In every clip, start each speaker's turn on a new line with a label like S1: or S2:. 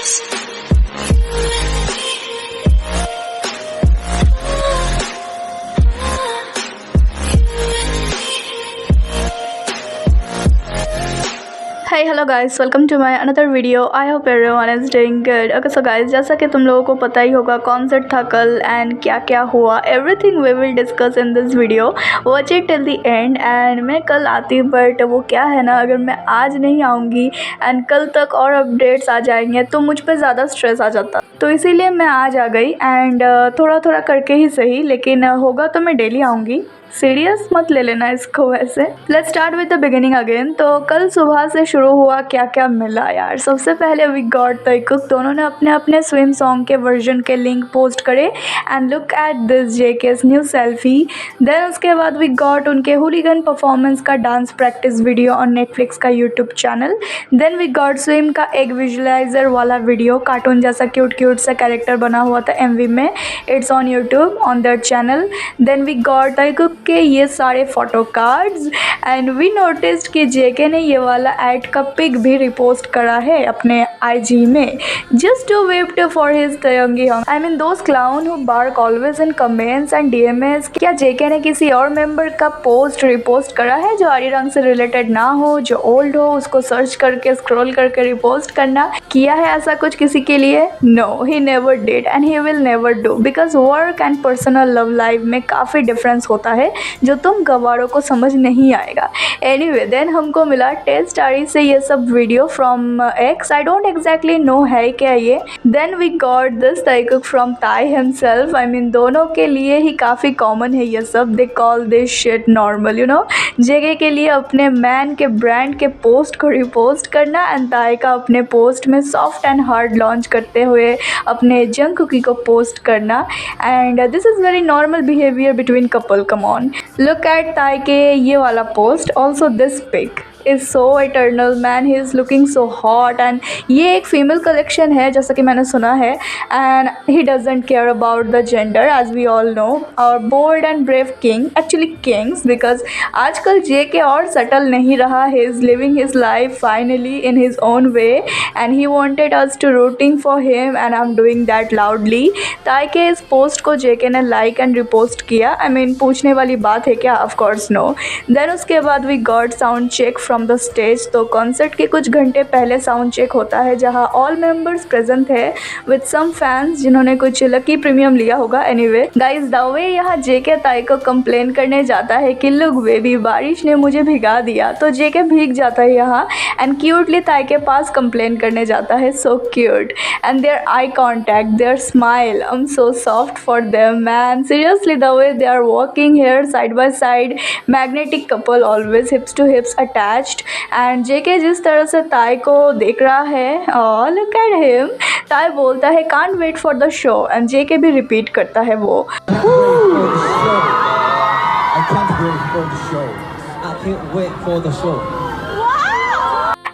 S1: Hey hello guys, welcome to my another video. I hope everyone is doing good. Okay so guys, जैसा कि तुम लोगों को पता ही होगा कॉन्सर्ट था कल एंड क्या क्या हुआ, everything we will discuss in this video. Watch it till the end. And मैं कल आती बट वो क्या है ना, अगर मैं आज नहीं आऊँगी एंड कल तक और अपडेट्स आ जाएंगे तो मुझ पर ज़्यादा स्ट्रेस आ जाता, तो इसीलिए मैं आज आ गई. एंड थोड़ा थोड़ा करके ही सही, लेकिन होगा तो मैं डेली आऊँगी. सीरियस मत ले लेना इसको वैसे. Let's start with the beginning again. तो कल सुबह से शुरू हुआ, क्या क्या मिला यार. सबसे पहले वी गॉट ताइकुक. दोनों ने अपने अपने स्विम सॉन्ग के वर्जन के लिंक पोस्ट करे and look at this JK's new selfie. Then उसके बाद वी गॉट उनके हुलीगन परफॉर्मेंस का dance practice video on Netflix का YouTube channel. Then we got swim का एक विजुअलाइजर वाला वीडियो, कार्टून जैसा क्यूट क्यूट सा कैरेक्टर बना हुआ था एमवी में. It's on YouTube on that channel. Then we got Taekook के ये सारे photo cards and we noticed कि जेके ने ये वाला ऐड का पिक भी रिपोस्ट करा है अपने आईजी में, just to wait for his Taehyungie hyung. I mean those clown who bark always in comments and DMs. क्या जेके ने किसी और मेंबर का पोस्ट रिपोस्ट करा है जो आरी रंग से रिलेटेड ना हो, जो ओल्ड हो, उसको सर्च करके स्क्रॉल करके रिपोस्ट करना? किया है ऐसा कुछ किसी के लिए? No, he never did and he will never do, because work and personal love life में काफ़ी डिफरेंस होता है जो तुम गवारों को समझ नहीं आएगा. एनीवे देन हमको मिला टेस्ट आरी से ये सब video from X. I don't exactly know है क्या ये. Then we got this Taekook from Tae himself. I mean दोनों के लिए ही काफ़ी कॉमन है ये सब. They call this shit normal, you know. JK के लिए अपने मैन के ब्रांड के पोस्ट को रिपोस्ट करना एंड ताई का अपने पोस्ट में सॉफ्ट एंड हार्ड लॉन्च करते हुए अपने जंगकुकी को पोस्ट करना. And this is very normal behaviour between couple. Come on, look at ताई के ये वाला post. Also this pic is so eternal man, he is looking so hot. and ये एक फीमेल कलेक्शन है जैसा कि मैंने सुना है. and he doesn't care about the gender as we all know. our bold and brave king, actually kings, because आजकल जेके और सटल नहीं रहा. he is living his life finally in his own way and he wanted us to rooting for him and I'm doing that loudly. ताई के इस post को जेके ने like and repost किया. I mean पूछने वाली बात है क्या? of course no. then उसके बाद we got sound check from the stage. तो कॉन्सर्ट के कुछ घंटे पहले साउंड चेक होता है जहां ऑल मेंबर्स प्रेजेंट है विद सम फैंस जिन्होंने कुछ लकी प्रीमियम लिया होगा. एनीवे गाइस, द वे यहाँ जेके ताई को कंप्लेन करने जाता है कि लुक बेबी, बारिश ने मुझे भिगा दिया, तो जेके भीग जाता है यहाँ एंड क्यूटली ताई के पास कंप्लेन करने जाता है. So cute. And their eye contact, their smile, I am so soft for them man. Seriously the way they are walking here side by side, magnetic couple, always hips to hips attached. And JK जिस तरह से ताई को देख रहा है, look at him. Tae बोलता है can't wait for the show and JK भी रिपीट करता है वो.
S2: I can't wait for the show. I can't wait for the show.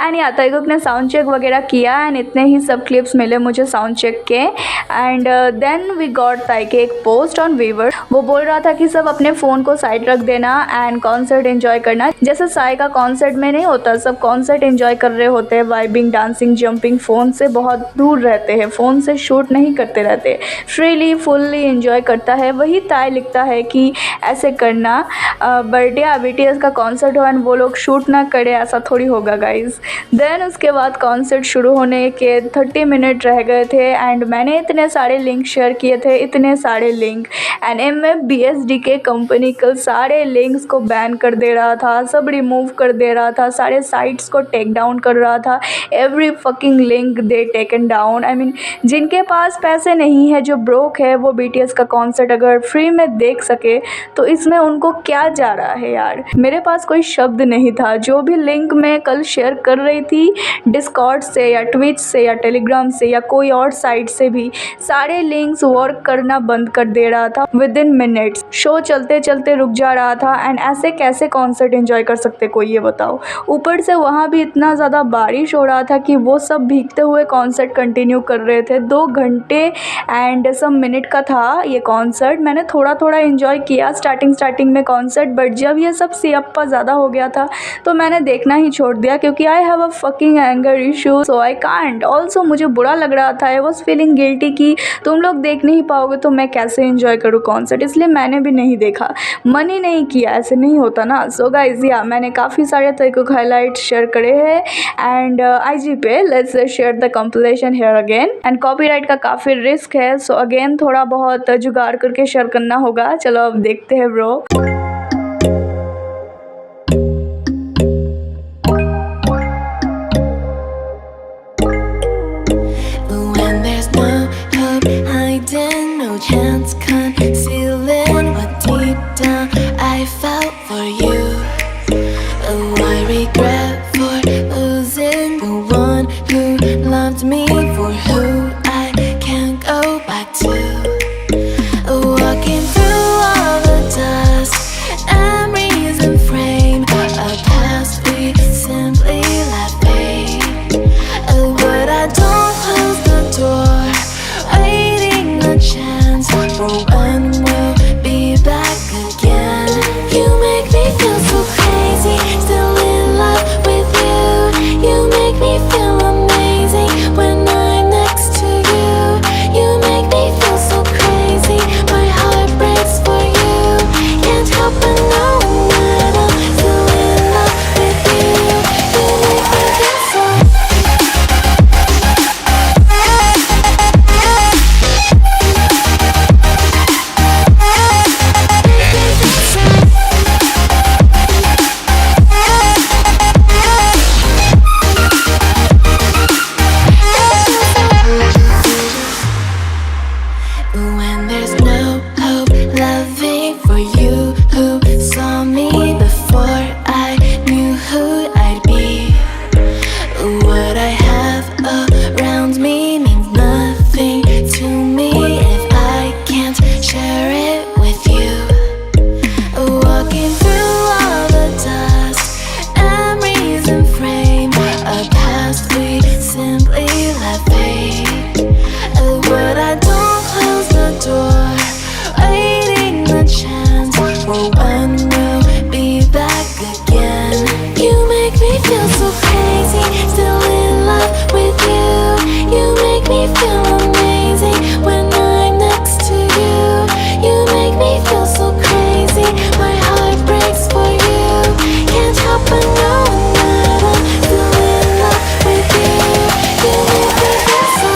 S1: And यहाँ ताइकुक ने साउंड चेक वगैरह किया एंड इतने ही सब क्लिप्स मिले मुझे साउंड चेक के. एंड देन वी गॉट ताई के एक पोस्ट ऑन वीवर. वो बोल रहा था कि सब अपने फ़ोन को साइड रख देना एंड कॉन्सर्ट एंजॉय करना. जैसे साई का कॉन्सर्ट में नहीं होता, सब कॉन्सर्ट एंजॉय कर रहे होते हैं, वाइबिंग, डांसिंग, जंपिंग, फ़ोन से बहुत दूर रहते हैं, फ़ोन से शूट नहीं करते रहते, फ्रीली फुल्ली एंजॉय करता है. वही ताई लिखता है कि ऐसे करना. बट या BTS का कॉन्सर्ट हो एंड वो लोग शूट ना करे, ऐसा थोड़ी होगा गाइज. देन उसके बाद कॉन्सर्ट शुरू होने के 30 मिनट रह गए थे एंड मैंने इतने सारे लिंक शेयर किए थे, इतने सारे लिंक. एंड MFBSD के कंपनी कल सारे लिंक्स को बैन कर दे रहा था, सब रिमूव कर दे रहा था, सारे साइट्स को टेक डाउन कर रहा था. Every fucking link they taken down. I mean जिनके पास पैसे नहीं है, जो ब्रोक है, वो BTS का कॉन्सर्ट अगर फ्री में देख सके तो इसमें उनको क्या जा रहा है यार. मेरे पास कोई शब्द नहीं था. जो भी लिंक मैं कल शेयर कर रही थी डिस्कॉर्ड से या ट्विच से या टेलीग्राम से या कोई और साइट से भी, सारे लिंक्स वर्क करना बंद कर दे रहा था विद इन मिनट्स. शो चलते चलते रुक जा रहा था. एंड ऐसे कैसे कॉन्सर्ट एंजॉय कर सकते कोई, ये बताओ. ऊपर से वहाँ भी इतना ज़्यादा बारिश हो रहा था कि वो सब भीगते हुए कॉन्सर्ट कंटिन्यू कर रहे थे. 2 घंटे एंड सम मिनट का था ये कॉन्सर्ट. मैंने थोड़ा थोड़ा एंजॉय किया स्टार्टिंग में कॉन्सर्ट, बट जब ये सब सियाप्पा ज़्यादा हो गया था तो मैंने देखना ही छोड़ दिया, क्योंकि I have have a fucking anger issue, so I can't. Also मुझे बुरा लग रहा था, आई वॉज फीलिंग गिल्टी कि तुम लोग देख नहीं पाओगे तो मैं कैसे इंजॉय करूँ कॉन्सर्ट, इसलिए मैंने भी नहीं देखा, मन ही नहीं किया, ऐसे नहीं होता ना। सो गाइज या मैंने काफ़ी सारे तरीकों हाईलाइट शेयर करे हैं एंड IG पे let's share the compilation here again, and copyright का काफ़ी रिस्क है, सो अगेन थोड़ा बहुत जुगाड़ करके शेयर करना होगा। चलो अब देखते हैं bro.
S3: When there's no hope hiding, no chance concealing what deep down I felt for you. Oh, I regret for losing the one who loved me, for who I can't go back to. Walking through all the dust, memories and frame, a past we simply let fade. But I don't close the door, waiting a chance for when we'll be back again. You make me feel so crazy, still in love with you. You make me feel amazing when I'm next to you. You make me feel so crazy, my heart breaks for you. Can't help but know that I'm still in love with you. You make me feel so. When there's no hope loving for you who saw me before I knew who I'd be. What I have around me means nothing to me if I can't share it with you. Walking through all the dust, memories and frame, a past we simply let fade. But I don't close the door, waiting a chance for when we'll be back again. You make me feel so crazy, still in love with you. You make me feel amazing when I'm next to you. You make me feel so crazy, my heart breaks for you. Can't help but know that I'm still in love with you. You make me feel so.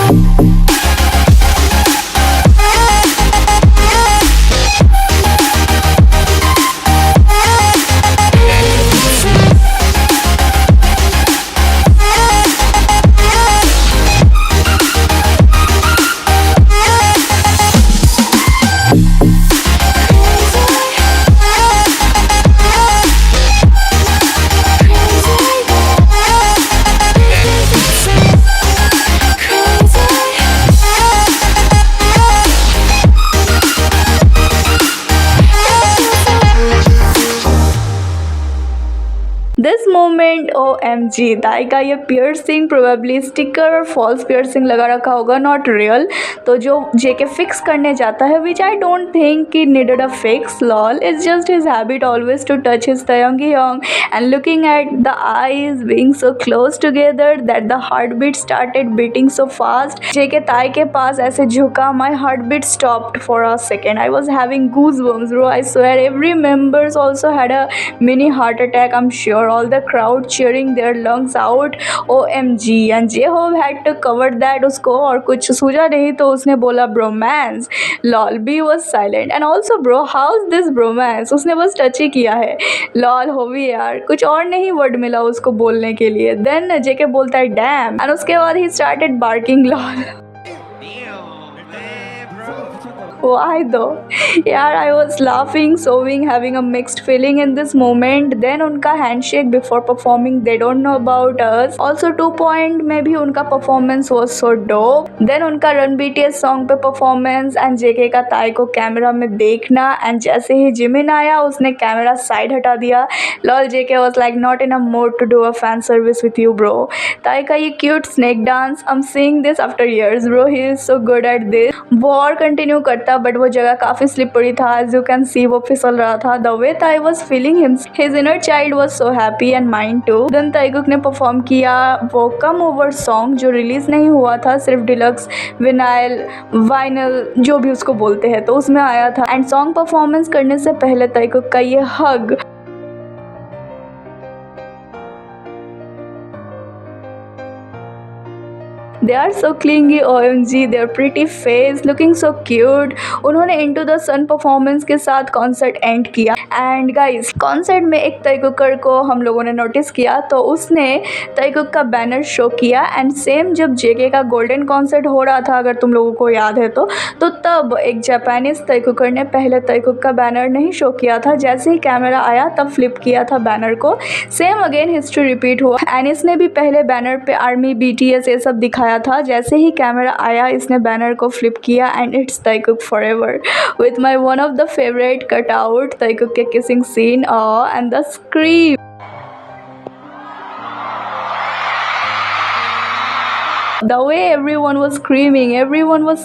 S1: This moment OMG, दाई का ये piercing probably sticker और false piercing लगा रखा होगा, not real, तो जो जेके fix करने जाता है, विच आई डोंट थिंक कि needed a fix, lol, it's just his habit always to touch his taeyonggi and looking at the eyes being so close together that the heartbeat started beating so fast. जेके ताई के पास ऐसे झुका, my heartbeat stopped for a second. I was having goosebumps, bro, I swear. Every members also had a mini heart attack, I'm sure. All the crowd cheering their lungs out, OMG, and J-Hope had to cover that उसको, और कुछ सूझा नहीं तो उसने बोला bromance, lol. B was silent and also bro, how's this bromance? उसने बस टच ही किया है, lol. हो भी यार, कुछ और नहीं वर्ड मिला उसको बोलने के लिए. Then जेके बोलता है damn, and उसके बाद he started barking, lol. Why though? यार, I was laughing, sobbing, having a mixed feeling in this moment. Then उनका handshake before performing, they don't know about us. Also 2 point में भी उनका performance was so dope. Then उनका Run BTS song पे performance and JK का ताई को camera में देखना, and जैसे ही जिमिन आया उसने कैमरा साइड हटा दिया. Lol, JK was like not in a mood to do a fan service with you bro. ताई का ये cute snake dance, I'm seeing this after years bro, he is so good at this. War continue करता था, but वो जगह काफ़ी slippery था। As you can see वो फिसल रहा था। The way Tae was feeling his inner child was so happy and mind too. Then Taekook ने परफॉर्म किया वो कम ओवर सॉन्ग जो रिलीज नहीं हुआ था, सिर्फ डिलक्स वाइनल जो भी उसको बोलते हैं, तो उसमें आया था। एंड सॉन्ग परफॉर्मेंस करने से पहले ताइकुक का ये हग They are so clingy, OMG, their pretty face, looking so cute। उन्होंने Into the Sun परफॉर्मेंस के साथ कॉन्सर्ट एंड किया। एंड गाइस, कॉन्सर्ट में एक ताइकुकर को हम लोगों ने नोटिस किया, तो उसने ताइकुक का बैनर शो किया। एंड सेम जब जेके का गोल्डन कॉन्सर्ट हो रहा था, अगर तुम लोगों को याद है तो तब एक जापानीज ताइकुकर ने पहले ताइकुक का बैनर नहीं शो किया था। जैसे ही कैमरा आया तब फ्लिप किया था बैनर को। सेम अगेन हिस्ट्री रिपीट हुआ। एंड इसने भी पहले बैनर पे आर्मी, BTS ये सब दिखाया था। जैसे ही कैमरा आया इसने बैनर को फ्लिप किया and it's Taekook forever with my one of the favourite cut out Taekook के kissing scene and the scream. The way everyone was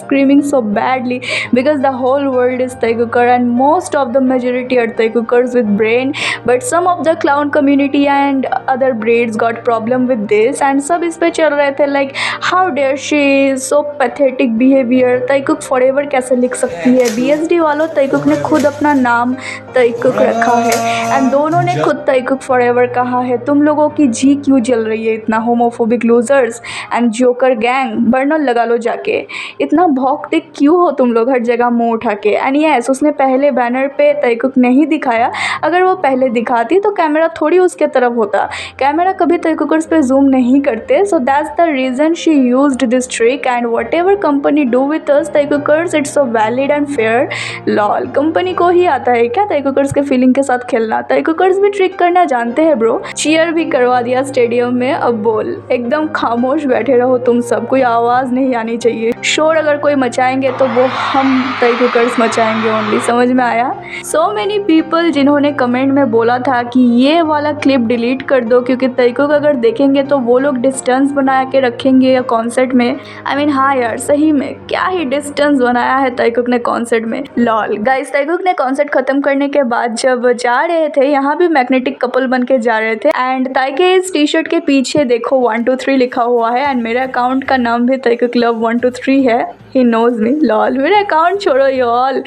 S1: screaming so badly because the whole world is Taikuker and most of the majority are Taikukers with brain, but some of the clown community and other breeds got problem with this and सब इस पे चल रहे थे like how dare she, so pathetic behavior, Taikuk forever कैसे लिख सकती है। BSD वालों, Taikuk ने खुद अपना नाम Taikuk रखा है एंड दोनों ने खुद Taikuk forever कहा है। तुम लोगों की जी क्यों जल रही है इतना, homophobic losers and joker gang, burner लगा लो जाके। इतना भौंकते क्यों हो तुम लोग हर जगह मुंह उठा के। एंड यस, उसने पहले बैनर पे ताइकुक नहीं दिखाया। अगर वो पहले दिखाती तो कैमरा थोड़ी उसके तरफ होता। कैमरा कभी ताइकुकर्स पे जूम नहीं करते, so that's the reason she used this trick. And whatever company do with us Taekookers, it's so valid and fair. Lol, company को ही आता है क्या ताइकुकर्स के फीलिंग के साथ खेलना? ताइकुकर्स भी ट्रिक करना जानते हैं ब्रो। चीयर भी करवा दिया स्टेडियम में। अब बोल, एकदम खामोश बैठे रहो तुम सब, कोई आवाज़ नहीं आनी चाहिए। शोर अगर कोई मचाएंगे तो वो हम ताइकुकर्स मचाएंगे ओनली, समझ में आया? सो मेनी पीपल जिन्होंने कमेंट में बोला था कि ये वाला क्लिप डिलीट कर दो क्योंकि ताइकुक अगर देखेंगे तो वो लोग डिस्टेंस बना के रखेंगे या कॉन्सर्ट में। आई मीन हाँ यार, सही में क्या ही डिस्टेंस बनाया है ताइकुक ने कॉन्सर्ट में। लॉल गाइस, ताइकुक ने कॉन्सर्ट खत्म करने के बाद जब जा रहे थे, यहाँ भी मैग्नेटिक कपल बन के जा रहे थे। एंड ताई के इस टी शर्ट के पीछे देखो 1 2 3 लिखा हुआ है एंड मेरे अकाउंट का नाम भी ताइकुक लव 1 2 3 है। He knows me. लॉल, मेरा अकाउंट छोड़ो यार,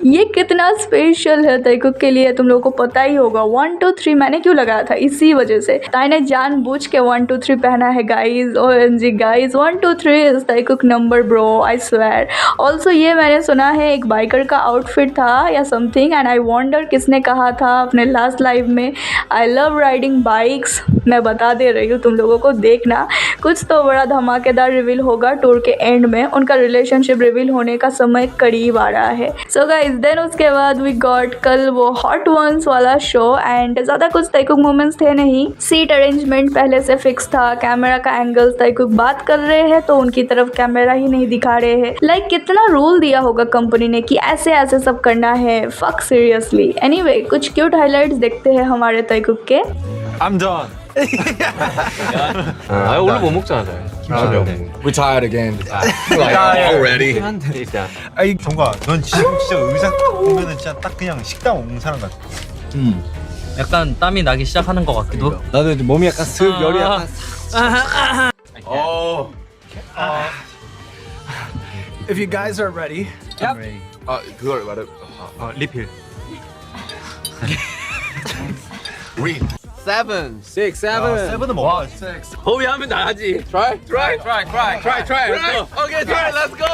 S1: ये कितना स्पेशल है ताइकुक के लिए तुम लोगों को पता ही होगा। 1 2 3 मैंने क्यों लगाया था, इसी वजह से। ताई ने जानबूझ के 1 2 3 पहना है guys. OMG guys, 1 2 3 is Taekook number bro, I swear. Also ये मैंने सुना है एक बाइकर का आउटफिट था या समथिंग एंड आई वॉन्डर किसने कहा था अपने लास्ट लाइव में आई लव राइडिंग बाइक्स। मैं बता दे रही हूँ तुम लोगों को, देखना कुछ तो बड़ा धमाकेदार रिवील होगा टूर के एंड में। उनका रिलेशनशिप रिवील होने का समय करीब आ रहा है। सो गाइस, देन उसके बाद वी गॉट कल वो हॉट वंस वाला शो एंड ज़्यादा कुछ ताइकुक मोमेंट्स थे नहीं। सीट अरेंजमेंट पहले से फिक्स था, कैमरा का एंगल, ताइकुक बात कर रहे हैं तो उनकी तरफ कैमरा ही नहीं दिखा रहे हैं। लाइक कितना रूल दिया होगा कंपनी ने कि ऐसे ऐसे सब करना है। Fuck seriously. एनीवे, कुछ क्यूट हाइलाइट्स देखते हैं हमारे ताइकुक के।
S4: I'm done.
S5: 아 오늘 못 먹잖아.
S6: We're tired again. Like already.
S4: 아이 정과, 넌 지금 진짜 의상 보면은 진짜 딱 그냥 식당 온 사람 같아.
S5: 약간 땀이 나기 시작하는 것 같기도.
S6: 나도 이제 몸이 약간 슥 열이 약간.
S4: 어.
S6: If you guys are ready.
S4: I'm ready.
S6: 그걸 말해.
S4: 리필.
S6: Read. 7, 6, 7.
S4: 세븐은 먹어.
S5: 호비 하면 나야지.
S6: Try. Let's go. Okay, try. Let's go.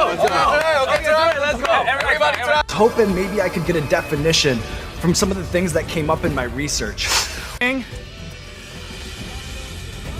S6: Let's go. Everybody try.
S7: Hoping maybe I could get a definition from some of the things that came up in my research.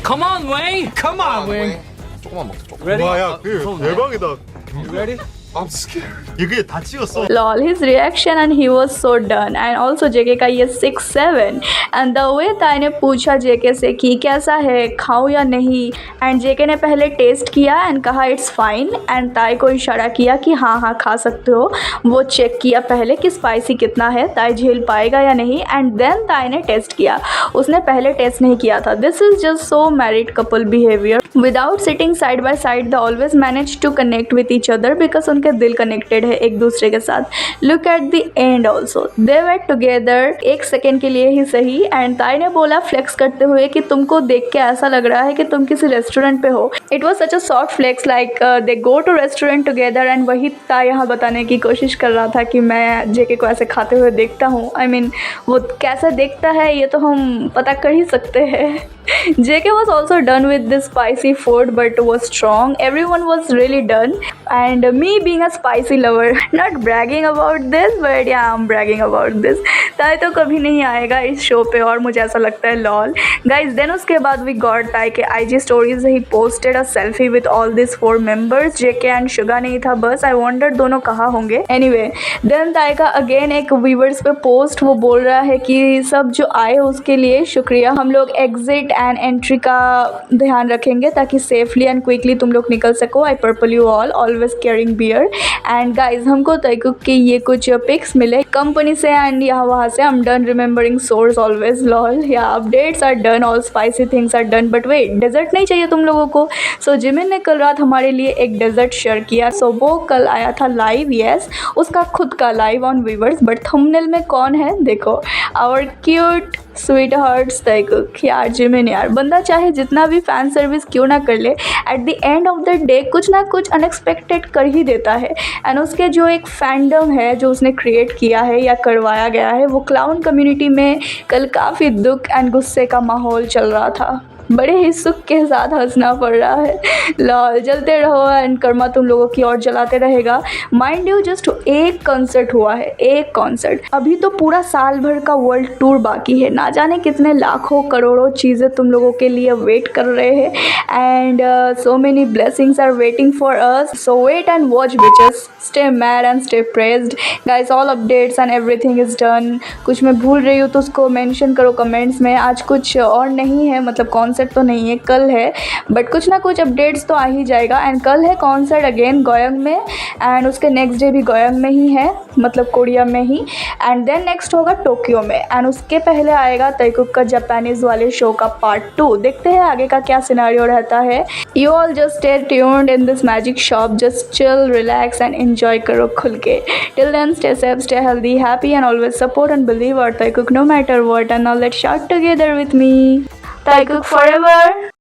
S5: Come on, Wayne.
S6: Come on, Wing. 조금만 먹자. 조금.
S7: Ready?
S4: 와, 야, 대박이다.
S7: You ready?
S6: I'm scared.
S4: 이게 다 찍었어.
S1: Lol, his reaction and he was so done. And also JK का ये 6 7 and the way ताई ने पूछा JK से कि कैसा है, खाऊं या नहीं, and JK ने पहले टेस्ट किया and कहा इट्स फाइन and ताई को इशारा किया कि हाँ खा सकते हो। वो चेक किया पहले कि स्पाइसी कितना है, ताई झेल पाएगा या नहीं, and then ताई ने टेस्ट किया। उसने पहले टेस्ट नहीं किया था। This is just so married couple behavior. Without sitting side by side, they always manage to connect with each other because उनके उनके दिल कनेक्टेड है एक दूसरे के साथ। Look at the end also they were together, एक सेकेंड के लिए ही सही। एंड ताई ने बोला फ्लेक्स करते हुए कि तुमको देख के ऐसा लग रहा है कि तुम किसी रेस्टोरेंट पे हो। It was such a soft flex like they go to restaurant together. And वही ताई यहाँ बताने की कोशिश कर रहा था कि मैं जेके को ऐसे खाते हुए देखता हूँ। आई मीन वो कैसा देखता है ये तो हम पता कर ही सकते हैं। JK was also done with this spicy food but was strong. Everyone was really done. And me being a spicy lover, not bragging about this but yeah I'm bragging about this. ताई तो कभी नहीं आएगा इस show पे और मुझे ऐसा लगता है लॉल। गाइज देन उसके बाद वी गॉट ताई के IG stories. He posted a selfie with all this 4 members. JK and Suga नहीं था बस। आई वंडर दोनों कहाँ होंगे। एनीवे देन ताई का अगेन एक व्यूवर्स पे पोस्ट, वो बोल रहा है कि सब जो आए उसके लिए शुक्रिया। हम लोग एग्जिट एंड एंट्री का ध्यान रखेंगे ताकि सेफली एंड क्विकली तुम लोग निकल सको। I purple you all always caring bear. And guys हमको तयकुक के ये कुछ पिक्स मिले कंपनी से एंड यहाँ वहाँ से। I am done remembering source always lol. या updates are done, all spicy things are done but wait dessert नहीं चाहिए तुम लोगों को। सो जिमिन ने कल रात हमारे लिए एक डेजर्ट शेयर किया। सो वो कल आया था लाइव। यस उसका खुद का live on viewers but thumbnail में कौन है देखो, आवर क्यूट स्वीट हार्ट्स तयकुक। यार जिमिन यार बंदा चाहे जितना भी फैन सर्विस क्यों ना कर ले, at the end of the day कुछ ना कुछ अनएक्सपेक्टेड कर ही देता है। एंड उसके जो एक फैंडम है जो उसने क्रिएट किया है या करवाया गया है, वो क्लाउन कम्युनिटी में कल काफ़ी दुख एंड गुस्से का माहौल चल रहा था। बड़े ही सुख के साथ हंसना पड़ रहा है। लॉल जलते रहो एंड कर्मा तुम लोगों की और जलाते रहेगा। माइंड यू जस्ट एक कॉन्सर्ट हुआ है, एक कॉन्सर्ट। अभी तो पूरा साल भर का वर्ल्ड टूर बाकी है। ना जाने कितने लाखों करोड़ों चीज़ें तुम लोगों के लिए वेट कर रहे हैं। And so many blessings are waiting for us. So wait and watch bitches, stay mad and stay praised. Guys all updates and everything is done. कुछ मैं भूल रही हूँ तो उसको मेंशन करो कमेंट्स में। आज कुछ और नहीं है, मतलब कॉन्सर्ट तो नहीं है, कल है बट कुछ ना कुछ अपडेट्स तो आ ही जाएगा। एंड कल है कॉन्सर्ट अगेन गोयंग में एंड उसके नेक्स्ट डे भी गोयंग में ही है, मतलब कोरिया में ही। एंड देन नेक्स्ट होगा टोक्यो में एंड उसके पहले आएगा तयकुक का जापानीज़ वाले शो का पार्ट 2। देखते हैं आगे का क्या सिनेरियो रहता है। You all just stay tuned in this magic shop, just chill relax and enjoy करो खुल के। Till then stay safe, stay healthy, happy and always support and believe our Taekook no matter what. And now let's shout together with me, Taekook forever!